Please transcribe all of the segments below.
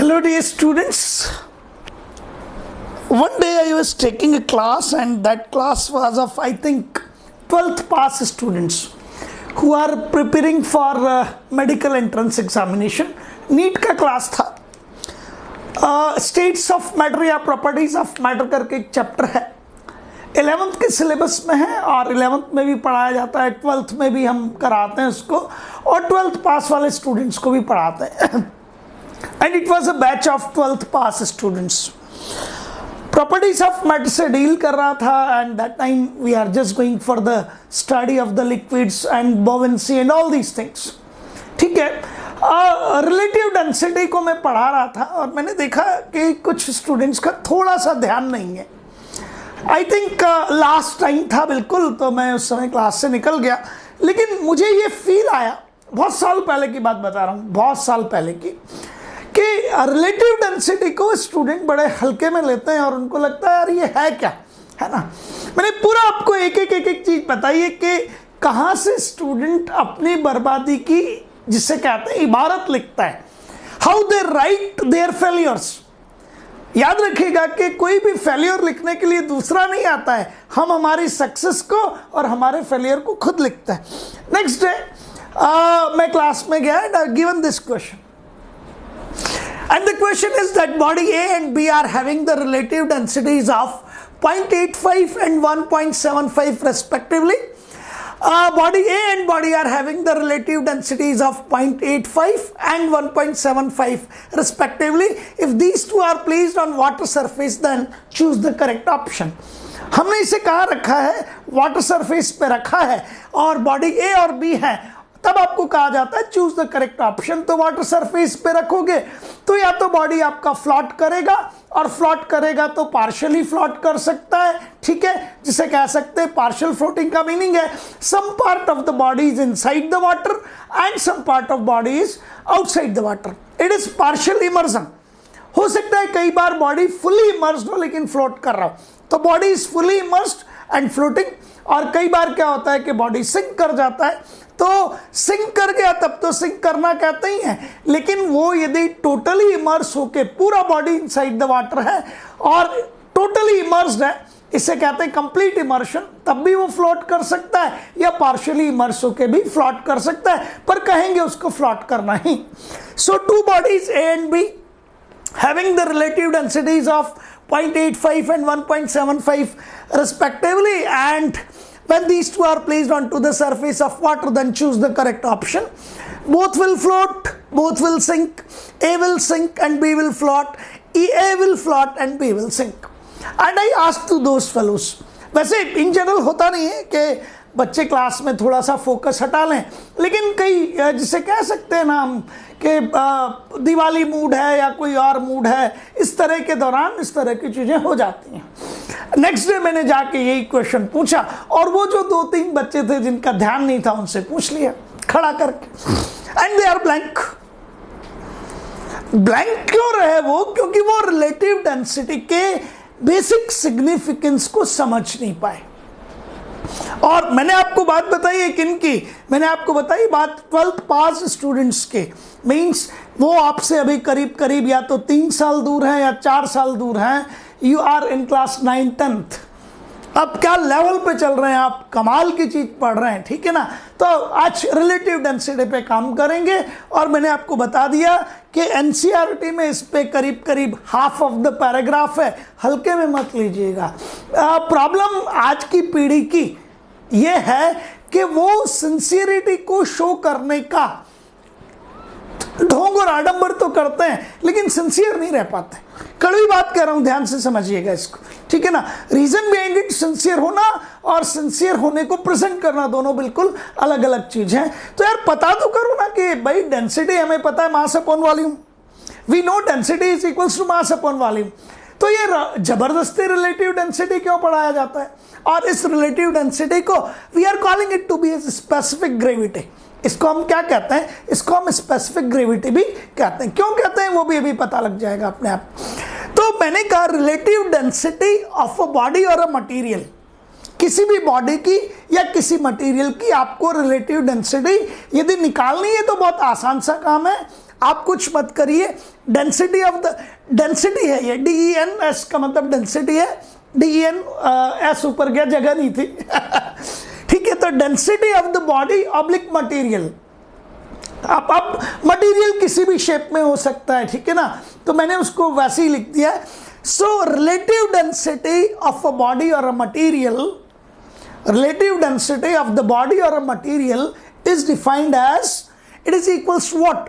Hello dear students. One day I was taking a class and that class was of I think 12th pass students who are preparing for medical entrance examination. NEET का class था. States of matter या properties of matter करके एक chapter है. 11th के syllabus में है और 11th में भी पढ़ाया जाता है, 12th में भी हम कराते हैं उसको और 12th पास वाले स्टूडेंट्स को भी पढ़ाते हैं. And it was a batch of 12th pass students. Properties of matter से डील कर रहा था and that time we are just going for the study of the liquids and buoyancy and all these things. ठीक है. Relative density को मैं पढ़ा रहा था और मैंने देखा कि कुछ स्टूडेंट्स का थोड़ा सा ध्यान नहीं है. आई थिंक लास्ट टाइम था बिल्कुल, तो मैं उस समय क्लास से निकल गया, लेकिन मुझे ये फील आया, बहुत साल पहले की बात बता रहा हूँ, बहुत साल पहले की, कि रिलेटिव डेंसिटी को स्टूडेंट बड़े हल्के में लेते हैं और उनको लगता है यार ये है क्या, है ना. मैंने पूरा आपको एक एक चीज बताई है कि कहाँ से स्टूडेंट अपनी बर्बादी की, जिसे कहते हैं इबारत लिखता है, how they right their failures. याद रखिएगा कि कोई भी फेलियर लिखने के लिए दूसरा नहीं आता है, हम हमारी सक्सेस को और हमारे फेलियर को खुद लिखते हैं. नेक्स्ट डे मैं क्लास में गया and I given this question. And the question is that body A and B are having the relative densities of 0.85 and 1.75 respectively. Body A and body are having the relative densities of 0.85 and 1.75 respectively. If these two are placed on water surface, then choose the correct option. हमने इसे कहाँ रखा है, water surface पे रखा है और body ए और बी है, तब आपको कहा जाता है चूज द करेक्ट ऑप्शन. तो वाटर सरफेस पे रखोगे तो या तो बॉडी आपका फ्लोट करेगा, और फ्लोट करेगा तो पार्शियली फ्लोट कर सकता है, ठीक है, जिसे कह सकते हैं पार्शियल फ्लोटिंग का मीनिंग है some part of the body is inside the water and some part of body is outside the water. It is partial immersion. हो सकता है कई बार बॉडी फुली इमर्स्ड हो लेकिन फ्लोट कर रहा हो, तो body is fully immersed and floating. और कई बार क्या होता है कि बॉडी सिंक कर जाता है, तो सिंक कर गया तब तो सिंक करना कहते ही हैं, लेकिन वो यदि टोटली इमर्स होके पूरा बॉडी इनसाइड द वाटर है और टोटली इमर्स्ड है, इसे कहते हैं कंप्लीट इमर्शन, तब भी वो फ्लोट कर सकता है या पार्शियली इमर्स होके भी फ्लोट कर सकता है, पर कहेंगे उसको फ्लोट करना ही. So two bodies A and B having the relative densities of 0.85 and 1.75 respectively, and when these two are placed onto the surface of water, then choose the correct option. Both will float, both will sink. A will sink and B will float. A will float and B will sink. And I asked to those fellows, वैसे in general होता नहीं है कि बच्चे class में थोड़ा सा focus हटा लें, लेकिन कई जिसे कह सकते हैं ना हम कि दिवाली मूड है या कोई और मूड है, इस तरह के दौरान इस तरह की चीज़ें हो जाती हैं. नेक्स्ट डे मैंने जाके यही क्वेश्चन पूछा और वो जो 2-3 बच्चे थे जिनका ध्यान नहीं था उनसे पूछ लिया खड़ा करके, and they are blank. Blank क्यों रहे वो? क्योंकि वो रिलेटिव डेंसिटी के बेसिक सिग्निफिकेंस को समझ नहीं पाए. और मैंने आपको बात बताई है किनकी, मैंने आपको बताई बात 12th पास स्टूडेंट्स के. मीन्स वो आपसे अभी करीब करीब या तो 3 साल दूर हैं या 4 साल दूर हैं. You are in class 9th-10th. अब क्या लेवल पे चल रहे हैं आप, कमाल की चीज पढ़ रहे हैं, ठीक है ना. तो आज रिलेटिव डेंसिटी पे काम करेंगे और मैंने आपको बता दिया कि एनसीईआरटी में इस पे करीब करीब हाफ ऑफ द पैराग्राफ है, हल्के में मत लीजिएगा. प्रॉब्लम आज की पीढ़ी की ये है कि वो सिंसियरिटी को शो करने का ढोंग और आडंबर तो करते हैं लेकिन सिंसियर नहीं रह पाते. कड़वी बात कह रहा हूं, ध्यान से समझिएगा इसको, ठीक है ना. रीजन बिहाइंड इट, सिंसियर होना और सिंसियर होने को प्रेजेंट करना दोनों बिल्कुल अलग अलग चीज हैं. तो यार पता तो करो ना कि भाई डेंसिटी हमें पता है mass upon volume. We know density is equals to mass upon volume. तो ये जबरदस्ती रिलेटिव डेंसिटी क्यों पढ़ाया जाता है? और इस रिलेटिव डेंसिटी को we are calling it to be specific gravity. इसको हम क्या कहते हैं? इसको हम स्पेसिफिक ग्रेविटी भी कहते हैं. क्यों कहते हैं वो भी अभी पता लग जाएगा अपने आप. तो मैंने कहा relative density of a body और अ मटेरियल, किसी भी बॉडी की या किसी मटेरियल की आपको रिलेटिव डेंसिटी यदि निकालनी है तो बहुत आसान सा काम है. आप कुछ मत करिए, डेंसिटी ऑफ द, डेंसिटी है ये, DENS का मतलब डेंसिटी है, DENS ऊपर गया, जगह नहीं थी ठीक है। तो density of the body oblique material, अब मटेरियल किसी भी शेप में हो सकता है, ठीक है ना, तो मैंने उसको वैसे ही लिख दिया है। So relative density of a body और a material, relative density of the body or a material is defined as, it is equals to what?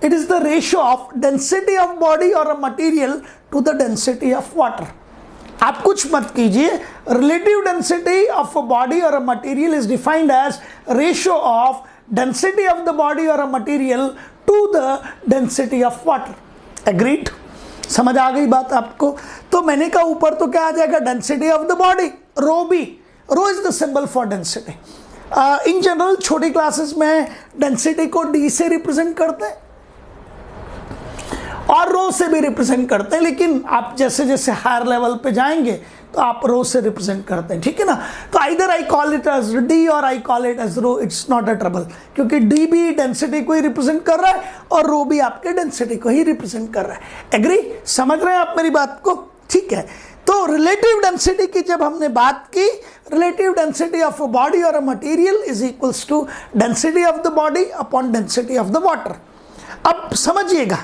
It is the ratio of density of body or a material to the density of water. आप कुछ मत कीजिए, relative density of a body or a material is defined as ratio of density of the body or a material to the density of water. Agreed? समझ आ गई बात आपको? तो मैंने कहा ऊपर तो क्या आ जाएगा, density of the body, rho b, rho is the symbol for density. In general छोटी क्लासेस में डेंसिटी को डी से रिप्रेजेंट करते हैं और रो से भी रिप्रेजेंट करते हैं, लेकिन आप जैसे जैसे हायर लेवल पे जाएंगे तो आप रो से रिप्रेजेंट करते हैं, ठीक है ना। तो either I call it as D और I call it as rho, it's not a trouble, क्योंकि डी भी डेंसिटी को ही रिप्रेजेंट कर रहा है और रो भी आपके डेंसिटी को ही रिप्रेजेंट कर रहा है। एग्री? समझ रहे हैं आप मेरी बात को? ठीक है। तो रिलेटिव डेंसिटी की जब हमने बात की, relative density of a body और a material is equals to density of the body upon density of the water. अब समझिएगा,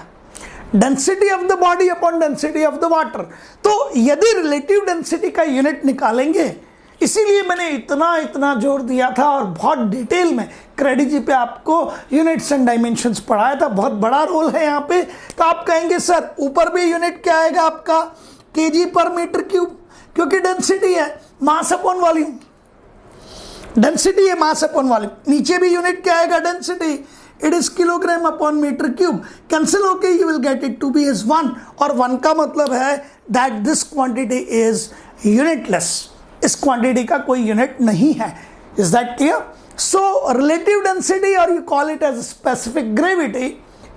density of the body upon density of the water, तो यदि रिलेटिव डेंसिटी का यूनिट निकालेंगे, इसीलिए मैंने इतना जोर दिया था और बहुत डिटेल में क्रेडिट जी पे आपको यूनिट्स एंड डायमेंशंस पढ़ाया था, बहुत बड़ा रोल है यहाँ पे। तो आप कहेंगे सर ऊपर भी यूनिट क्या आएगा आपका, केजी पर मीटर क्यूब, क्योंकि डेंसिटी है मास अपॉन वॉल्यूम, डेंसिटी है मास अपॉन वॉल्यूम। नीचे भी यूनिट क्या आएगा, density, it is kilogram upon metre cube. Cancel होके you will get it to be is 1, और 1 का मतलब है that this quantity is unitless, इस क्वांटिटी का कोई यूनिट नहीं है। Is that clear? So relative density और you call it as specific gravity,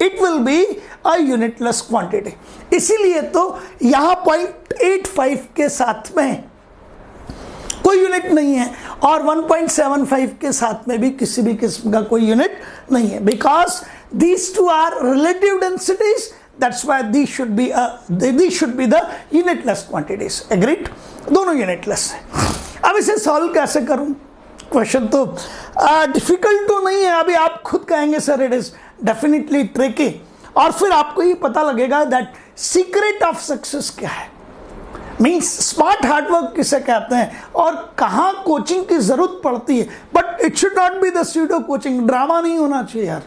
it will be a unitless quantity. इसीलिए तो यहां 0.85 के साथ में कोई यूनिट नहीं है और 1.75 के साथ में भी किसी भी किस्म का कोई यूनिट नहीं है, because these two are relative densities, that's why these should be the unitless quantities. Agreed? दोनों यूनिटलेस है। अब इसे सॉल्व कैसे करूं? क्वेश्चन तो डिफिकल्ट तो नहीं है, अभी आप खुद कहेंगे sir it is definitely tricky, और फिर आपको ये पता लगेगा दैट सीक्रेट ऑफ सक्सेस क्या है, मीन्स स्मार्ट हार्डवर्क किसे कहते हैं और कहाँ कोचिंग की जरूरत पड़ती है। But it should not be the pseudo coaching, drama नहीं होना चाहिए यार,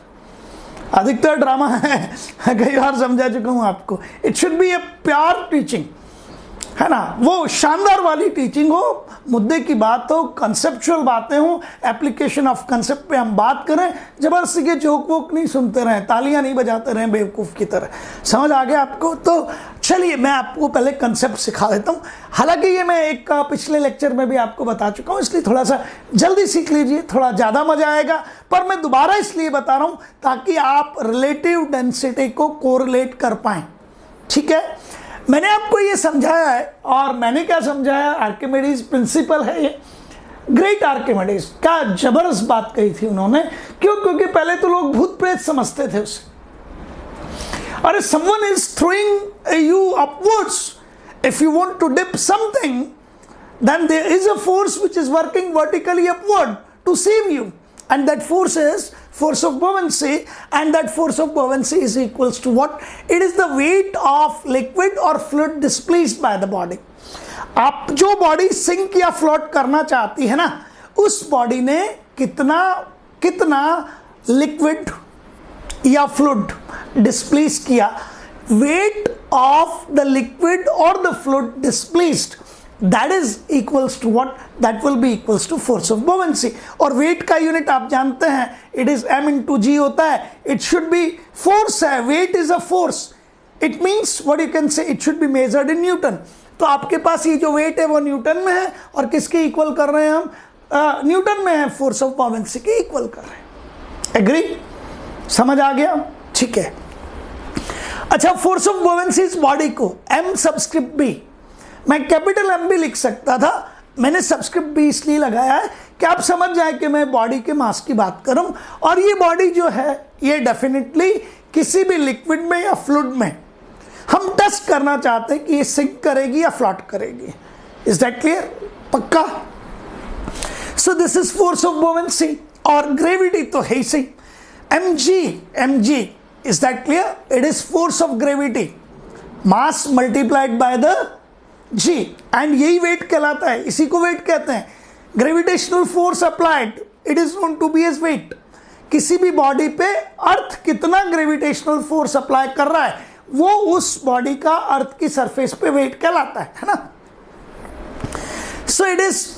अधिकतर ड्रामा है, कई बार समझा चुका हूँ आपको। It should B a pure teaching, है ना, वो शानदार वाली टीचिंग हो, मुद्दे की बात हो, कंसेप्चुअल बातें हो, एप्लीकेशन ऑफ कंसेप्ट पे हम बात करें, जबरदस्ती के जोक वोक नहीं सुनते रहें, तालियां नहीं बजाते रहें बेवकूफ़ की तरह। समझ आ गया आपको? तो चलिए मैं आपको पहले कंसेप्ट सिखा देता हूँ। हालांकि ये मैं एक पिछले लेक्चर में भी आपको बता चुका हूँ, इसलिए थोड़ा सा जल्दी सीख लीजिए, थोड़ा ज़्यादा मजा आएगा। पर मैं दोबारा इसलिए बता रहा हूँ ताकि आप रिलेटिव डेंसिटी को कोरिलेट कर पाएँ, ठीक है। मैंने आपको ये समझाया है, और मैंने क्या समझाया, आर्किमिडीज प्रिंसिपल है ये, ग्रेट आर्किमिडीज, क्या जबरदस्त बात कही थी उन्होंने। क्यों? क्योंकि पहले तो लोग भूत प्रेत समझते थे उसे, और someone is throwing you upwards, if you want to dip something, then there is a force which is working vertically upward to save you, and that force is force of buoyancy, and that force of buoyancy is equals to what? It is the weight of liquid or fluid displaced by the body. आप जो body sink या float करना चाहती है ना, उस body ने कितना लिक्विड या फ्लूइड डिस्प्लेस किया, वेट ऑफ द लिक्विड और the fluid displaced, that is equals to what? That will be equals to force of buoyancy. और weight का यूनिट आप जानते हैं, it is m into g होता है, it should be force है, weight is a force, it means what you can say, it should be measured in Newton। तो आपके पास ये जो weight है वो न्यूटन में है, और किसके इक्वल कर रहे हैं हम? न्यूटन में है, force of buoyancy के इक्वल कर रहे हैं। एग्री? समझ आ गया? ठीक है। अच्छा, फोर्स ऑफ बुoyancy इस बॉडी को m सबस्क्रिप्ट b, मैं कैपिटल एम भी लिख सकता था, मैंने सबस्क्रिप्ट भी इसलिए लगाया है कि आप समझ जाए कि मैं बॉडी के मास की बात करूं, और ये बॉडी जो है ये डेफिनेटली किसी भी लिक्विड में या फ्लूइड में हम टेस्ट करना चाहते हैं कि ये सिंक करेगी या फ्लोट करेगी। Is that clear? पक्का? So this is force of buoyancy, और ग्रेविटी तो है ही सही, mg is that clear? It is force of gravity, mass multiplied by the g, and यही वेट कहलाता है, इसी को वेट कहते हैं। Gravitational force applied, it is known to be as weight. किसी भी बॉडी पे अर्थ कितना ग्रेविटेशनल फोर्स अप्लाई कर रहा है वो उस बॉडी का अर्थ की सरफेस पे वेट कहलाता है ना। So it is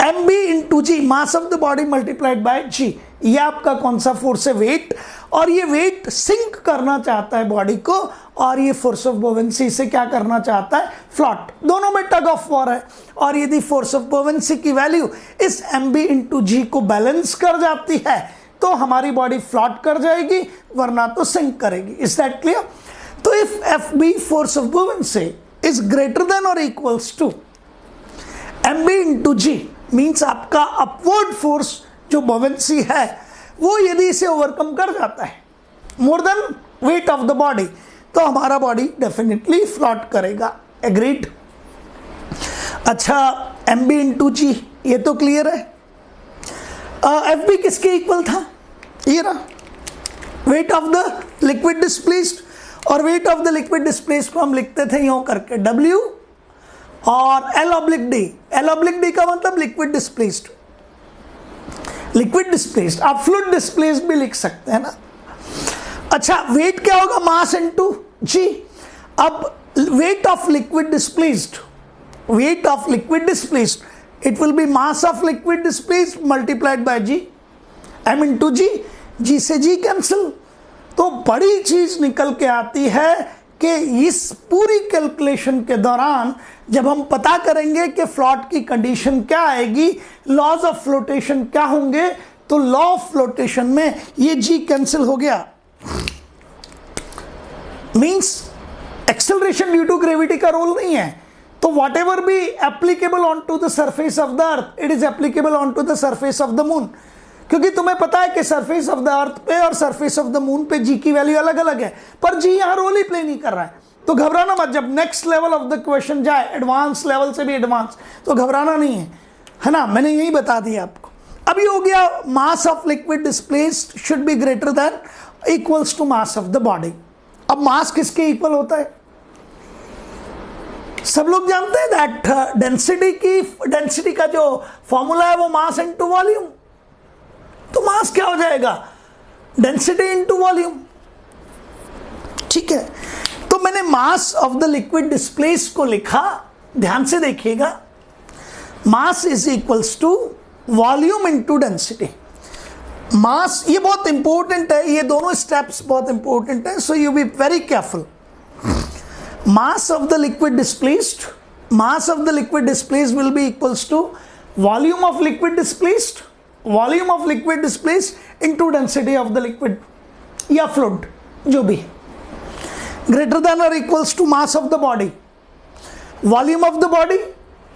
mb into g, mass of the body multiplied by g। ये आपका कौन सा फोर्स है? वेट। और ये वेट सिंक करना चाहता है बॉडी को, और ये फोर्स ऑफ बुओयेंसी से क्या करना चाहता है? फ्लोट। दोनों में टग ऑफ वॉर है, और यदि फोर्स ऑफ बुओयेंसी की वैल्यू इस mb इंटू जी को बैलेंस कर जाती है तो हमारी बॉडी फ्लोट कर जाएगी, वरना तो सिंक करेगी। Is that clear? तो if FB force of buoyancy is greater than और equals to mb into g, means आपका अपवर्ड फोर्स जो बुओयेंसी है वो यदि इसे ओवरकम कर जाता है more than wait of the body, तो हमारा बॉडी डेफिनेटली फ्लोट करेगा। एग्रीड? अच्छा, mb इंटू जी ये तो क्लियर है। FB किसके इक्वल था? ये रहा, weight of the liquid displaced, और weight of the liquid displaced को हम लिखते थे यूं करके W और L/D। L/D का मतलब लिक्विड डिस्प्लेस्ड, लिक्विड डिस्प्लेस्ड, आप फ्लूइड डिस्प्लेस्ड भी लिख सकते हैं ना। अच्छा, वेट क्या होगा? Mass into g. अब weight of liquid displaced, weight of liquid displaced, it will be mass of liquid displaced multiplied by g, m into g, g से जी कैंसिल। तो बड़ी चीज निकल के आती है कि इस पूरी कैलकुलेशन के दौरान जब हम पता करेंगे कि फ्लोट की कंडीशन क्या आएगी, लॉज ऑफ फ्लोटेशन क्या होंगे, तो लॉ ऑफ फ्लोटेशन में ये जी कैंसिल हो गया, means acceleration due to gravity का रोल नहीं है। तो whatever be applicable on to the surface of the earth, it is applicable on to the surface of the moon, क्योंकि तुम्हें पता है कि सरफेस ऑफ द अर्थ पे और सरफेस ऑफ द मून पे जी की वैल्यू अलग अलग है, पर जी यहां रोल ही प्ले नहीं कर रहा है। तो घबराना मत, जब next level of the question जाए, एडवांस लेवल से भी एडवांस, तो घबराना नहीं है ना। मैंने यही बता दिया आपको। अभी हो गया mass of liquid displaced should be greater than equals to mass of the body. अब मास किसके इक्वल होता है? सब लोग जानते हैं दैट डेंसिटी का जो फॉर्मूला है वो मास इनटू वॉल्यूम। तो मास क्या हो जाएगा? Density into volume. ठीक है, तो मैंने mass of the liquid displaced को लिखा, ध्यान से देखिएगा, mass is equals to volume into density. Mass, ये बहुत इंपॉर्टेंट है, ये दोनों स्टेप्स बहुत इंपॉर्टेंट है, so you be very careful. Mass of the liquid displaced, mass of the liquid displaced will be equals to volume of liquid displaced, volume of liquid displaced into density of the liquid या fluid, जो भी, greater than और equals to mass of the body, volume of the body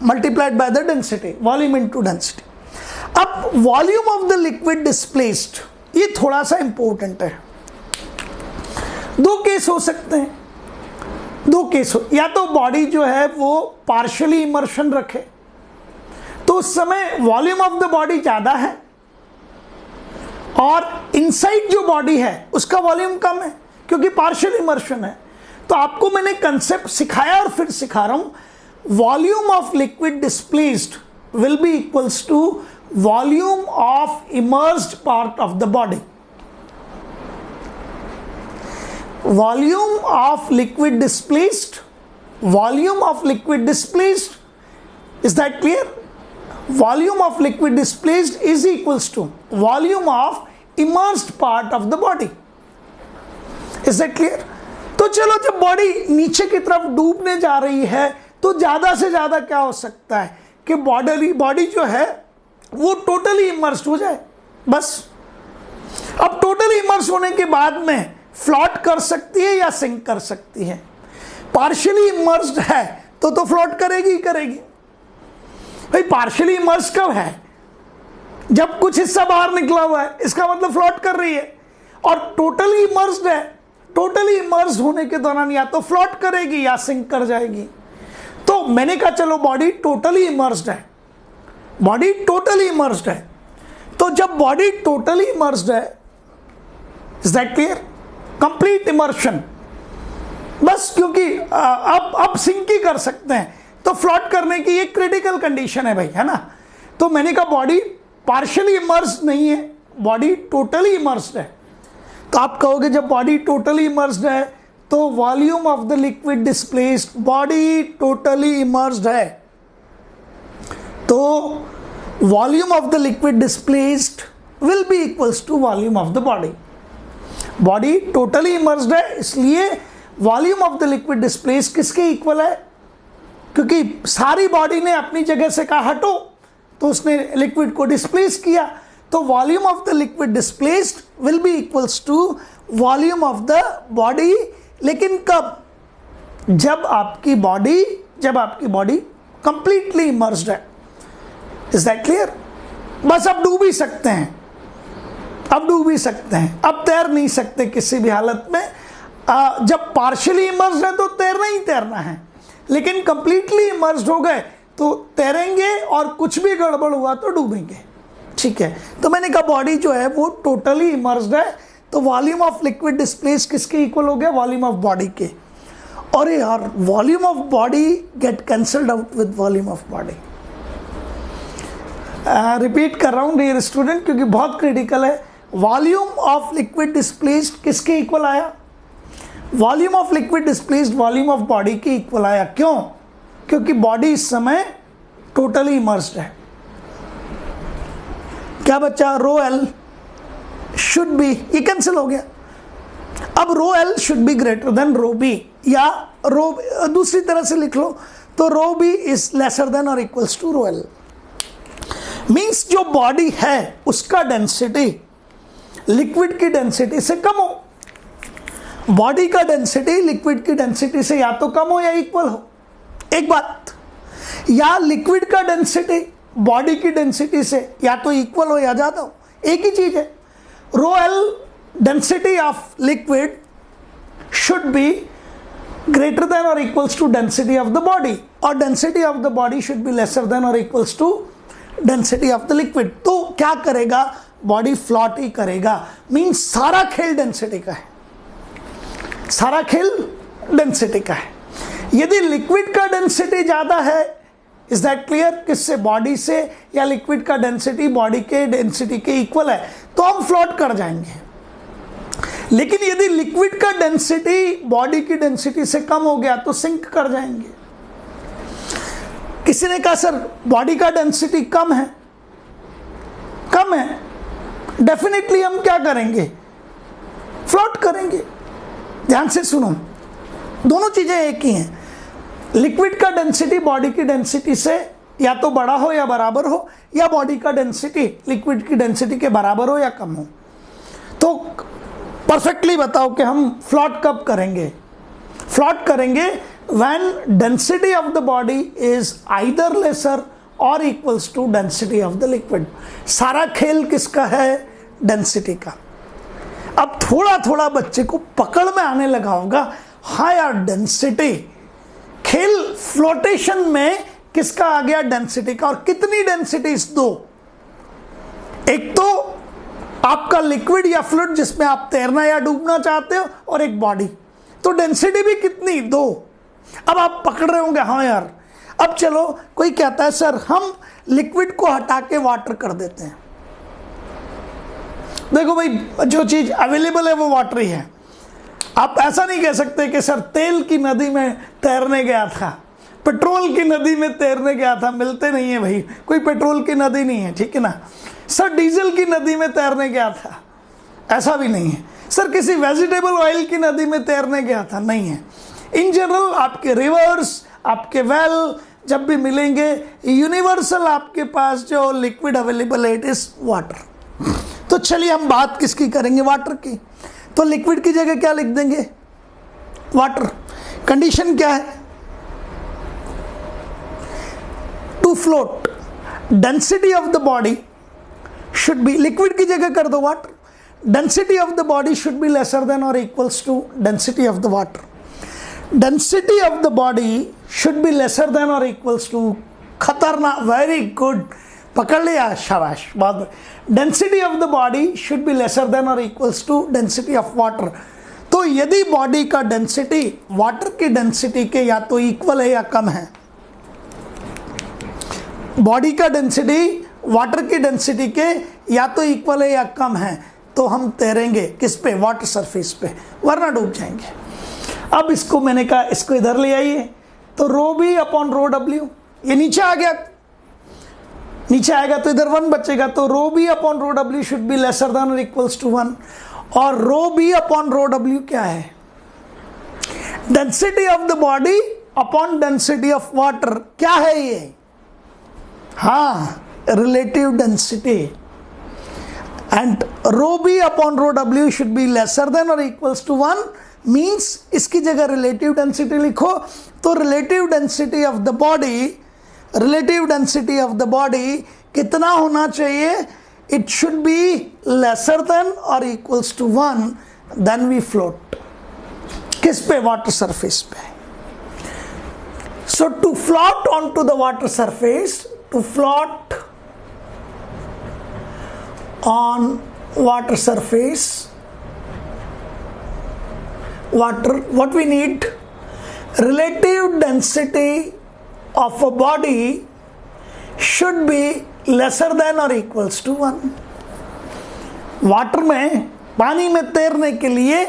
multiplied by the density, volume into density. अब volume of the liquid displaced, ये थोड़ा सा important है। दो केस हो सकते हैं, दो केस हो, या तो बॉडी जो है वो पार्शियली इमर्शन रखे, तो उस समय वॉल्यूम ऑफ द बॉडी ज्यादा है, और इनसाइड जो बॉडी है उसका वॉल्यूम कम है, क्योंकि पार्शियल इमर्शन है। तो आपको मैंने कंसेप्ट सिखाया और फिर सिखा रहा हूं, volume of liquid displaced will be equals to volume of immersed part of the body. Volume of liquid displaced, volume of liquid displaced, is that clear? Volume of liquid displaced is equals to volume of immersed part of the body. Is that clear? तो चलो, जब body नीचे की तरफ डूबने जा रही है तो ज्यादा से ज्यादा क्या हो सकता है कि बॉडी जो है वो टोटली इमर्स्ड हो जाए, बस। अब टोटली इमर्स होने के बाद में फ्लोट कर सकती है या सिंक कर सकती है। पार्शियली इमर्स्ड है तो फ्लोट करेगी ही करेगी। भाई पार्शियली इमर्स कब है? जब कुछ हिस्सा बाहर निकला हुआ है, इसका मतलब फ्लोट कर रही है। और टोटली इमर्स्ड है टोटली इमर्ज होने के दौरान या तो फ्लोट करेगी या सिंक कर जाएगी। तो मैंने कहा चलो बॉडी टोटली इमर्ज्ड है, बॉडी टोटली इमर्ज्ड है। तो जब बॉडी टोटली इमर्ज्ड है, is that clear, complete immersion, बस क्योंकि अब सिंक ही कर सकते हैं, तो फ्लोट करने की एक क्रिटिकल कंडीशन है भाई, है ना। तो मैंने कहा बॉडी पार्शियली इमर्ज्ड नहीं है, बॉडी टोटली इमर्ज्ड है। तो आप कहोगे जब बॉडी टोटली इमर्ज्ड है तो volume of the liquid displaced, body totally immersed है तो volume of the liquid displaced will be equals to volume of the body. Body totally immersed है, इसलिए volume of the liquid displaced किसके equal है, क्योंकि सारी बॉडी ने अपनी जगह से कहा हटो, तो उसने लिक्विड को डिस्प्लेस किया। तो volume of the liquid displaced will be equals to volume of the body. लेकिन कब, जब आपकी बॉडी कंप्लीटली इमर्ज्ड है। Is that clear. बस अब डूब ही सकते हैं, अब तैर नहीं सकते किसी भी हालत में। जब पार्शियली इमर्ज्ड है तो तैरना ही तैरना है, लेकिन कंप्लीटली इमर्ज्ड हो गए तो तैरेंगे, और कुछ भी गड़बड़ हुआ तो डूबेंगे। ठीक है, तो मैंने कहा बॉडी जो है वो टोटली इमर्ज्ड है, तो वॉल्यूम ऑफ लिक्विड डिस्प्लेस किसके इक्वल हो गया, वॉल्यूम ऑफ बॉडी के। और यार volume of body get cancelled out with volume of body. Repeat कर रहा हूं डियर स्टूडेंट, क्योंकि बहुत क्रिटिकल है। वॉल्यूम ऑफ लिक्विड डिस्प्लेस्ड किसके इक्वल आया, volume of liquid displaced volume of body के इक्वल आया। क्यों, क्योंकि बॉडी इस समय टोटली इमर्ज्ड है। क्या बच्चा, रो एल शुड बी, ये कैंसिल हो गया। अब rho l should be greater than rho b, या रो दूसरी तरह से लिख लो तो rho b is lesser than और equals to rho l. Means जो बॉडी है उसका डेंसिटी लिक्विड की डेंसिटी से कम हो, बॉडी का डेंसिटी लिक्विड की डेंसिटी से या तो कम हो या इक्वल हो। एक बात, या लिक्विड का डेंसिटी बॉडी की डेंसिटी से या तो इक्वल हो या ज्यादा हो, एक ही चीज है। Rho L density of liquid should be greater than और equals to density of the body, और density of the body should be lesser than और equals to density of the liquid. तो क्या करेगा, बॉडी फ्लोट ही करेगा। Means सारा खेल density का है, सारा खेल डेंसिटी का है। यदि लिक्विड का डेंसिटी ज्यादा है, इज दैट क्लियर, किससे, बॉडी से, या लिक्विड का डेंसिटी बॉडी के डेंसिटी के इक्वल है, तो हम फ्लोट कर जाएंगे। लेकिन यदि लिक्विड का डेंसिटी बॉडी की डेंसिटी से कम हो गया तो सिंक कर जाएंगे। किसी ने कहा सर बॉडी का डेंसिटी कम है, डेफिनेटली हम क्या करेंगे, फ्लोट करेंगे। ध्यान से सुनो, दोनों चीजें एक ही हैं। लिक्विड का डेंसिटी बॉडी की डेंसिटी से या तो बड़ा हो या बराबर हो, या बॉडी का डेंसिटी लिक्विड की डेंसिटी के बराबर हो या कम हो। तो परफेक्टली बताओ कि हम फ्लोट कब करेंगे। फ्लोट करेंगे when density of the body is either lesser और equals to density of the liquid. सारा खेल किसका है, डेंसिटी का। अब थोड़ा थोड़ा बच्चे को पकड़ में आने लगा होगा, हाँ यार डेंसिटी, खेल फ्लोटेशन में किसका आ गया, डेंसिटी का। और कितनी डेंसिटीज, दो, एक तो आपका लिक्विड या फ्लूइड जिसमें आप तैरना या डूबना चाहते हो, और एक बॉडी, तो डेंसिटी भी कितनी, दो। अब आप पकड़ रहे होंगे, हाँ यार। अब चलो कोई कहता है सर हम लिक्विड को हटा के वाटर कर देते हैं। देखो भाई, जो चीज अवेलेबल है वो वाटर ही है। आप ऐसा नहीं कह सकते कि सर तेल की नदी में तैरने गया था, पेट्रोल की नदी में तैरने गया था, मिलते नहीं है भाई, कोई पेट्रोल की नदी नहीं है, ठीक है ना। सर डीजल की नदी में तैरने गया था, ऐसा भी नहीं है। सर किसी वेजिटेबल ऑयल की नदी में तैरने गया था, नहीं है। इन जनरल आपके रिवर्स, आपके वेल जब भी मिलेंगे, यूनिवर्सल आपके पास जो लिक्विड अवेलेबल है इट इज वाटर। तो चलिए हम बात किसकी करेंगे, वाटर की। तो लिक्विड की जगह क्या लिख देंगे, वाटर। कंडीशन क्या है, to float density of the body should be, liquid की जगह कर दो water, density of the body should be lesser than और equals to density of the water. Density of the body should be lesser than और equals to, खतरनाक, very good, पकड़ लिया, शाबाश, बहुत। Density of the body should be lesser than और equals to density of water. तो यदि body का डेंसिटी वाटर की डेंसिटी के या तो इक्वल है या कम है, बॉडी का डेंसिटी वाटर की डेंसिटी के या तो इक्वल है या कम है, तो हम तैरेंगे किस पे, वाटर सरफेस पे, वरना डूब जाएंगे। अब इसको मैंने कहा इसको इधर ले आइए, तो rho B upon rho W, ये नीचे आ गया, नीचे आएगा तो इधर 1 बचेगा, तो rho B upon rho W should be lesser than और इक्वल्स टू 1। और rho B upon rho W क्या है, density of the body upon density of water, क्या है ये, हाँ, relative density. And rho B upon rho W should be lesser than और equals to 1 means इसकी जगह रिलेटिव डेंसिटी लिखो, तो relative density of the body, relative density of the body कितना होना चाहिए, it should be lesser than और equals to 1, then we float, किस पे, वाटर सरफेस पे। So to float on to the water surface, to float on water surface, water, what we need, relative density of a body should be lesser than or equals to 1। Water में, पानी में तैरने के लिए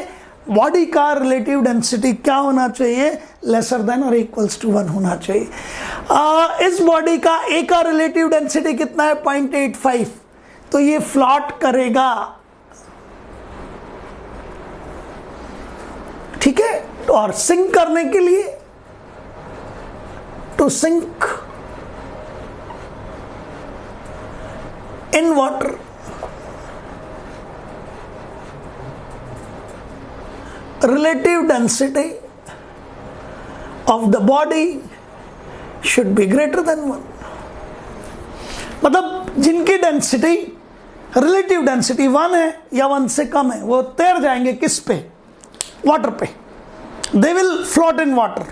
body का relative density क्या होना चाहिए, लेसर देन और इक्वल्स टू 1 होना चाहिए। इस बॉडी का ए का रिलेटिव डेंसिटी कितना है, 0.85, तो ये फ्लॉट करेगा, ठीक है। और सिंक करने के लिए, to sink in water, relative density of the body should be greater than 1। मतलब जिनकी डेंसिटी, रिलेटिव डेंसिटी 1 है या 1 से कम है, वो तैर जाएंगे किस पे, वाटर पे, they will float in water।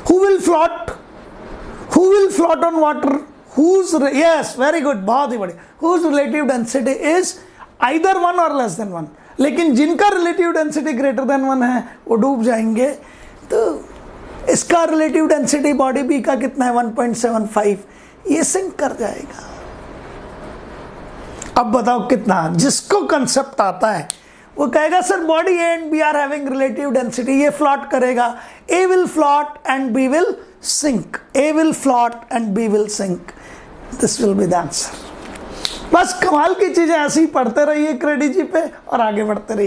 who will float, who will float on water, whose, yes, very good, बहुत ही बढ़िया, whose relative density is either 1 or less than 1। लेकिन जिनका रिलेटिव डेंसिटी ग्रेटर देन 1 है वो डूब जाएंगे। तो इसका रिलेटिव डेंसिटी बॉडी बी का कितना है, 1.75, ये सिंक कर जाएगा। अब बताओ कितना, जिसको कंसेप्ट आता है वो कहेगा sir body A and B are having relative density, ये फ्लॉट करेगा, A will float and B will sink, A will float and B will sink, this will be the answer. बस कमाल की चीजें ऐसे ही पढ़ते रहिए क्रेडिट जी पे और आगे बढ़ते रहिए।